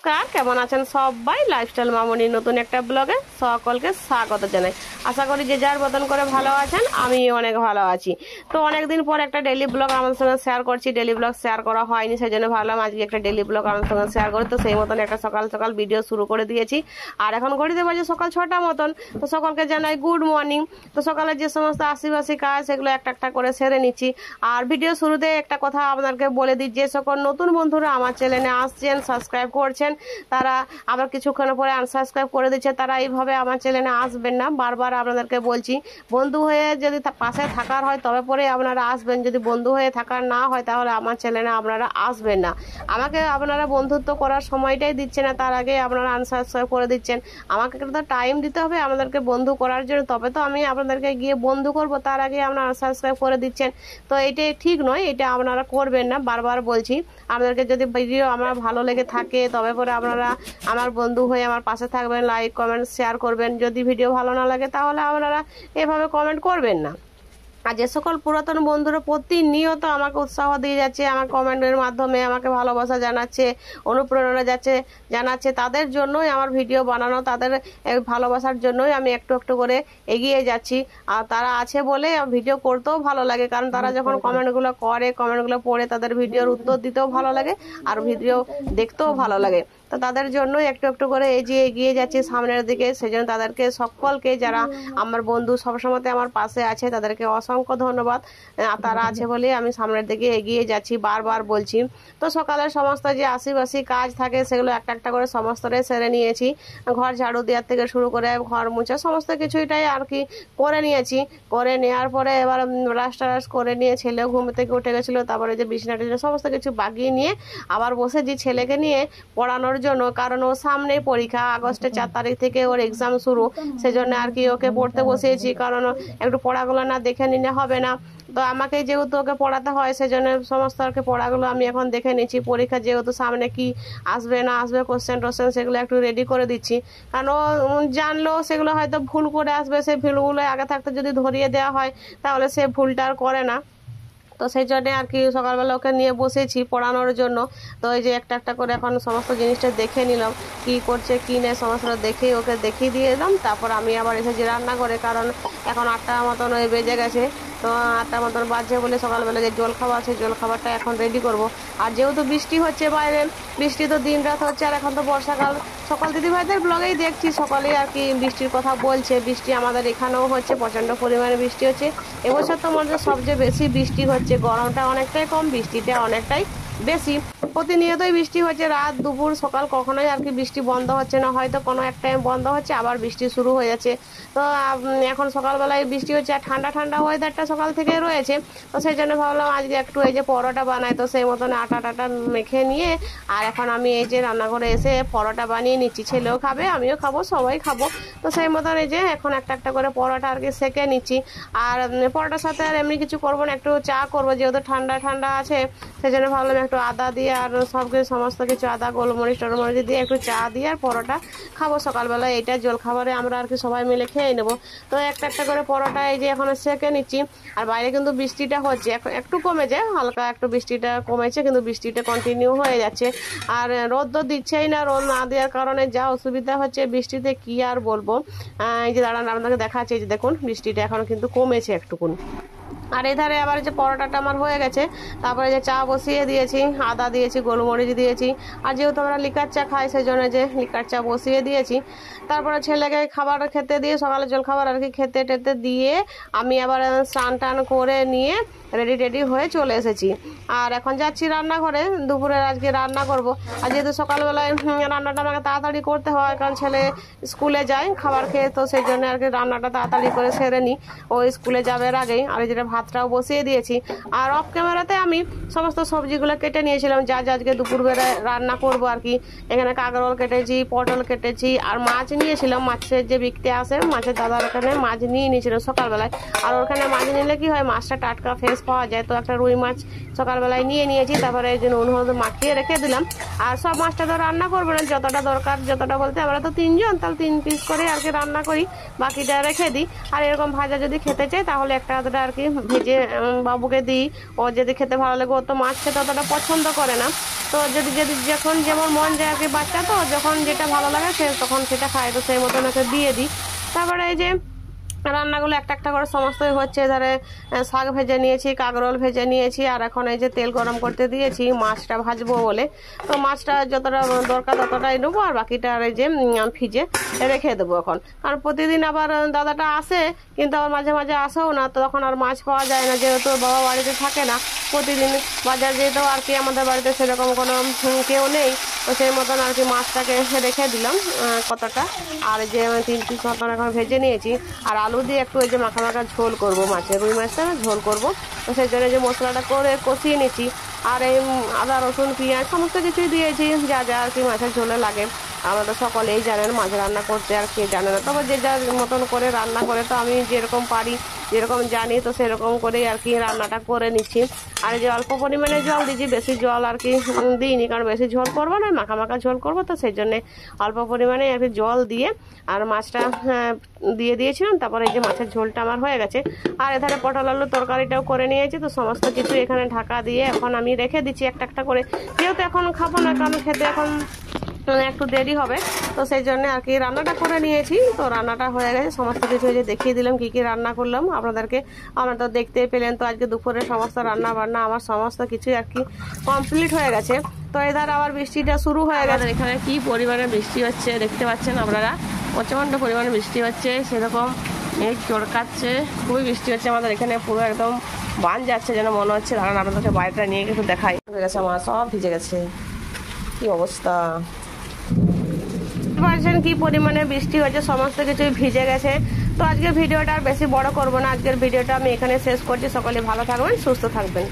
নমস্কার, কেমন আছেন সবাই? লাইফস্টাইল মামনির নতুন একটা ব্লগে সকলকে স্বাগত জানাই। আশা করি যে যার মতন করে ভালো আছেন, আমি অনেক ভালো আছি। তো অনেকদিন পর একটা ডেইলি ব্লগ আমাদের সঙ্গে শেয়ার করছি। ডেইলি ব্লগ শেয়ার করা হয়নি, সেই জন্য ভাবলাম আজকে একটা ডেইলি ব্লগ আমাদের সঙ্গে শেয়ার করি। তো সেই মতন একটা সকাল সকাল ভিডিও শুরু করে দিয়েছি। আর এখন ঘড়িতে বাজে সকাল 6টা মতন। তো সকলকে জানাই গুড মর্নিং। তো সকালে যে সমস্ত আশিবাসী কাজ সেগুলো একটা একটা করে সেরে নিচ্ছি। আর ভিডিও শুরুতে একটা কথা আপনাদেরকে বলে দিই, যে সকল নতুন বন্ধুরা আমার চ্যানেলে আসছেন, সাবস্ক্রাইব করছেন, তারা আবার কিছুক্ষণ পরে আনসাবস্ক্রাইব করে দিচ্ছে, তারা এইভাবে আমার চ্যানেলে আসবেন না। বারবার আপনাদেরকে বলছি, বন্ধু হয়ে যদি পাশে থাকার হয় তবে পরে আপনারা আসবেন। যদি বন্ধু হয়ে থাকার না হয় তাহলে আমার চ্যানেলে আপনারা আসবেন না। আমাকে আপনারা বন্ধুত্ব করার সময়টাই দিচ্ছে না, তার আগে আপনারা আনসাবস্ক্রাইব করে দিচ্ছেন। আমাকে তো টাইম দিতে হবে আমাদেরকে বন্ধু করার জন্য, তবে তো আমি আপনাদেরকে গিয়ে বন্ধু করব, তার আগে আপনারা আনসাবস্ক্রাইব করে দিচ্ছেন। তো এটাই ঠিক নয়, এটা আপনারা করবেন না। বারবার বলছি, আপনাদেরকে যদি ভিডিও আমার ভালো লেগে থাকে তবে পরে আপনারা আমার বন্ধু হয়ে আমার পাশে থাকবেন, লাইক কমেন্ট শেয়ার করবেন। যদি ভিডিও ভালো না লাগে তাহলে আপনারা এভাবে কমেন্ট করবেন না। আর যে সকল পুরাতন বন্ধুরা প্রতিনিয়ত আমাকে উৎসাহ দিয়ে যাচ্ছে, আমার কমেন্টের মাধ্যমে আমাকে ভালোবাসা জানাচ্ছে, অনুপ্রেরণা জানাচ্ছে, তাদের জন্যই আমার ভিডিও বানানো, তাদের ভালোবাসার জন্যই আমি একটু একটু করে এগিয়ে যাচ্ছি। আর তারা আছে বলে ভিডিও করতেও ভালো লাগে, কারণ তারা যখন কমেন্টগুলো করে, কমেন্টগুলো পড়ে তাদের ভিডিওর উত্তর দিতেও ভালো লাগে আর ভিডিও দেখতেও ভালো লাগে। তো তাদের জন্যই একটু একটু করে এই যে এগিয়ে যাচ্ছি সামনের দিকে। সেই জন্য তাদেরকে সকলকে, যারা আমার বন্ধু সবসময় আমার পাশে আছে, তাদেরকে অসংখ্য ধন্যবাদ। তারা আছে বলে আমি সামনের দিকে এগিয়ে যাচ্ছি, বারবার বলছি। তো সকালের সমস্ত যে আশিবাসী কাজ থাকে সেগুলো একটা একটা করে সমস্তটাই সেরে নিয়েছি। ঘর ঝাড়ু দেওয়ার থেকে শুরু করে ঘর মুছা সমস্ত কিছুটাই আর কি করে নিয়েছি। করে নেওয়ার পরে এবার ব্রাশ টাশ করে নিয়ে ছেলেও ঘুম থেকে উঠে গেছিলো। তারপরে যে বিছানা টিছানা সমস্ত কিছু বাগিয়ে নিয়ে আবার বসেছি ছেলেকে নিয়ে পড়ানোর জন্য, কারণ ও সামনে পরীক্ষা, আগস্টের 4 তারিখ থেকে ওর এক্সাম শুরু। সেজন্য আর কি ওকে পড়তে বসিয়েছি, কারণ একটু পড়াগুলো না দেখে নিলে হবে না। তো আমাকে যেহেতু ওকে পড়াতে হয়, সেজন্য সমস্ত আর কি পড়াগুলো আমি এখন দেখে নিচ্ছি। পরীক্ষা যেহেতু সামনে কি আসবে না আসবে, কোশ্চেন টোশ্চেন সেগুলো একটু রেডি করে দিচ্ছি, কারণ ও জানলেও সেগুলো হয়তো ভুল করে আসবে। সেই ভুলগুলো আগে থাকতে যদি ধরিয়ে দেওয়া হয় তাহলে সে ভুলটা আর করে না। তো সেই জন্যে আর কি সকালবেলা ওকে নিয়ে বসেছি পড়ানোর জন্য। তো এই যে একটা একটা করে এখন সমস্ত জিনিসটা দেখে নিলাম, কি করছে কি নেই সমস্তটা দেখেই ওকে দেখিয়ে দিয়ে এলাম। তারপর আমি আবার এসেছি রান্না করে, কারণ এখন 8টা মতন বেজে গেছে। তো 8টা মতন বাজছে বলে সকালবেলা যে জল খাবার আছে, জল খাবারটা এখন রেডি করব। আর যেহেতু বৃষ্টি হচ্ছে বাইরে, বৃষ্টি তো দিন রাত হচ্ছে, আর এখন তো বর্ষাকাল। সকল দিদিভাইদের ব্লগেই দেখছি সকালেই আর কি বৃষ্টির কথা বলছে। বৃষ্টি আমাদের এখানেও হচ্ছে, প্রচণ্ড পরিমাণে বৃষ্টি হচ্ছে। এবছর তো মধ্যে সবচেয়ে বেশি বৃষ্টি হচ্ছে, গরমটা অনেকটাই কম, বৃষ্টিটা অনেকটাই বেশি। প্রতিনিয়তই বৃষ্টি হচ্ছে, রাত দুপুর সকাল কখনোই আর কি বৃষ্টি বন্ধ হচ্ছে না। হয়তো কোনো এক টাইম বন্ধ হচ্ছে, আবার বৃষ্টি শুরু হয়ে যাচ্ছে। তো এখন সকালবেলায় বৃষ্টি হচ্ছে, আর ঠান্ডা ঠান্ডা ওয়েদারটা সকাল থেকে রয়েছে। তো সেই জন্য ভাবলাম আজকে একটু এই যে পরোটা বানাই। তো সেই মতন আটা টাটা মেখে নিয়ে আর এখন আমি এই যে রান্নাঘরে এসে পরোটা বানিয়ে নিচ্ছি। ছেলেও খাবে, আমিও খাবো, সবাই খাবো। তো সেই মতন এই যে এখন একটা একটা করে পরোটা আর কি সেঁকে নিচ্ছি। আর পরোটার সাথে আর এমনি কিছু করবো না, একটু চা করবো, যেহেতু ঠান্ডা ঠান্ডা আছে। সেই জন্য ভাবলাম একটু আদা দিয়ে আর সমস্ত কিছু আদা গোলমরিচ টলমরিচ দিয়ে একটু চা দিয়ে আর পরোটা খাবো সকালবেলা। এইটা জলখাবারে আমরা আর কি সবাই মিলে খেয়ে নেবো। তো একটা একটা করে পরোটা এই যে এখন সেঁকে নিচ্ছি। আর বাইরে কিন্তু বৃষ্টিটা হচ্ছে, একটু কমেছে, হালকা একটু বৃষ্টিটা কমেছে, কিন্তু বৃষ্টিটা কন্টিনিউ হয়ে যাচ্ছে। আর রোদ তো দিচ্ছেই না, রোদ না দেওয়ার কারণে যা অসুবিধা হচ্ছে বৃষ্টিতে কি আর বলবো। এই যে দাঁড়ান আপনাকে দেখাচ্ছে, এই যে দেখুন বৃষ্টিটা এখন কিন্তু কমেছে একটুকুন। আর এধারে আবার যে পরোটাটা আমার হয়ে গেছে, তারপরে যে চা বসিয়ে দিয়েছি, আদা দিয়েছি, গোলমরিচ দিয়েছি। আর যেহেতু আমরা লিকার চা খাই সেই জন্য যে লিকার চা বসিয়ে দিয়েছি। তারপরে ছেলেকে খাবার খেতে দিয়ে, সকালে জলখাবার আর কি খেতে টেতে দিয়ে আমি আবার স্নান টান করে নিয়ে রেডি হয়ে চলে এসেছি। আর এখন যাচ্ছি রান্নাঘরে, দুপুরের আজকে রান্না করব। আর যেহেতু সকালবেলায় রান্নাটা আমাকে তাড়াতাড়ি করতে হয়, কারণ ছেলে স্কুলে যায় খাবার খেয়ে, তো সেই জন্য আর কি রান্নাটা তাড়াতাড়ি করে সেরে নিই ও স্কুলে যাবে আগেই। আর যেটা ভাতটাও বসিয়ে দিয়েছি। আর অফ ক্যামেরাতে আমি সমস্ত সবজিগুলো কেটে নিয়েছিলাম, যা আজকে দুপুরবেলায় রান্না করব আর কি। এখানে কাঁকরোল কেটেছি, পটল কেটেছি, আর মাছ নিয়েছিলাম। মাছের যে বিকতে আসে, মাছের দাদার ওখানে মাছ নিয়ে নিয়েছিলাম সকালবেলায়। আর ওখানে মাছ নিলে কি হয়, মাছটা টাটকা ফ্রেশ পাওয়া যায়। তো একটা রুই মাছ সকালবেলায় নিয়ে নিয়েছি, তারপরে এই জন্য নুন হলুদ মাখিয়ে রেখে দিলাম। আর সব মাছটা তো রান্না করবো না, যতটা দরকার, যতটা বলতে আমরা তো 3 জন, তাহলে 3 পিস করে আর কি রান্না করি, বাকিটা রেখে দিই। আর এরকম ভাজা যদি খেতে চাই তাহলে একটা আধটা আর কি ভেজে বাবুকে দিই। ও যদি খেতে ভালো লাগে, ও তো মাছ খেতে অতটা পছন্দ করে না। তো যদি যদি যখন যেমন মন যায় আর কি, বাচ্চা তো যখন যেটা ভালো লাগে সে তখন সেটা খায়, তো সেই মতন ওকে দিয়ে দিই। তারপরে এই যে রান্নাগুলো একটা একটা করে সমস্তই হচ্ছে। ধরে শাক ভেজে নিয়েছি, কাঁকরোল ভেজে নিয়েছি, আর এখন এই যে তেল গরম করতে দিয়েছি মাছটা ভাজবো বলে। তো মাছটা যতটা দরকার ততটাই নেবো, আর বাকিটা আর এই যে ফ্রিজে রেখে দেবো এখন। কারণ প্রতিদিন আবার দাদাটা আসে, কিন্তু আবার মাঝে মাঝে আসেও না, তো তখন আর মাছ পাওয়া যায় না, যেহেতু বাবা বাড়িতে থাকে না। প্রতিদিন বাজার যেতেও আর কি আমাদের বাড়িতে সেরকম কোনো কেউ নেই, তো সেই মতন আর কি মাছটাকে রেখে দিলাম কতটা। আর যে 3 পিস মতন এখন ভেজে নিয়েছি, আর আলু দিয়ে একটু ওই যে মাখা মাখা ঝোল করবো, মাছের রুই মাছটা ঝোল করবো। তো সেই জন্য যে মশলাটা করে কষিয়ে নিচ্ছি, আর এই আদা রসুন পেঁয়াজ সমস্ত কিছুই দিয়েছি যা যা আর কি মাছের ঝোলে লাগে। আমরা তো সকলেই জানেন মাছ রান্না করতে, আর কে জানে না, তবে যে যার মতন করে রান্না করে, তো আমি যেরকম পারি যেরকম জানি তো সেরকম করেই আর কি রান্নাটা করে নিচ্ছি। আর যে অল্প পরিমাণে জল দিচ্ছি, বেশি জল আর কি দিইনি, কারণ বেশি ঝোল করবো না, মাখা মাখা ঝোল করবো, তো সেই জন্যে অল্প পরিমাণে আর কি জল দিয়ে আর মাছটা দিয়ে দিয়েছিলাম। তারপরে এই যে মাছের ঝোলটা আমার হয়ে গেছে, আর এধারে পটল আলুর তরকারিটাও করে নিয়েছি। তো সমস্ত কিছু এখানে ঢাকা দিয়ে এখন আমি রেখে দিচ্ছি একটা একটা করে, যেহেতু এখন খাবো না, কারণ খেতে এখন একটু দেরি হবে, তো সেই জন্য আর কি রান্নাটা করে নিয়েছি। তো রান্নাটা হয়ে গেছে, সমস্ত কিছু যে দেখিয়ে দিলাম কি কি রান্না করলাম আপনাদেরকে, আপনারা তো দেখতে পেলেন। তো আজকে দুপুরে সমস্ত রান্না বান্না আমার সমস্ত কিছু আর কি কমপ্লিট হয়ে গেছে। তো এধার আবার বৃষ্টিটা শুরু হয়ে গেছে। এখানে কি পরিমাণে বৃষ্টি হচ্ছে দেখতে পাচ্ছেন আপনারা, প্রচণ্ড পরিমাণে বৃষ্টি হচ্ছে, সেরকম মেঘ চড়কাচ্ছে, খুবই বৃষ্টি হচ্ছে আমাদের এখানে, পুরো একদম বান যাচ্ছে যেন মনে হচ্ছে। কারণ আপনাদেরকে বাইরেটা নিয়ে একটু দেখাই, হয়ে গেছে আমার সব ভিজে গেছে, কি অবস্থা পারছেন কি পরিমাণে বৃষ্টি হয়েছে, সমস্ত কিছুই ভিজে গেছে। তো আজকের ভিডিওটা আর বেশি বড় করব না, আজকের ভিডিওটা আমি এখানে শেষ করছি। সকলে ভালো থাকবেন, সুস্থ থাকবেন।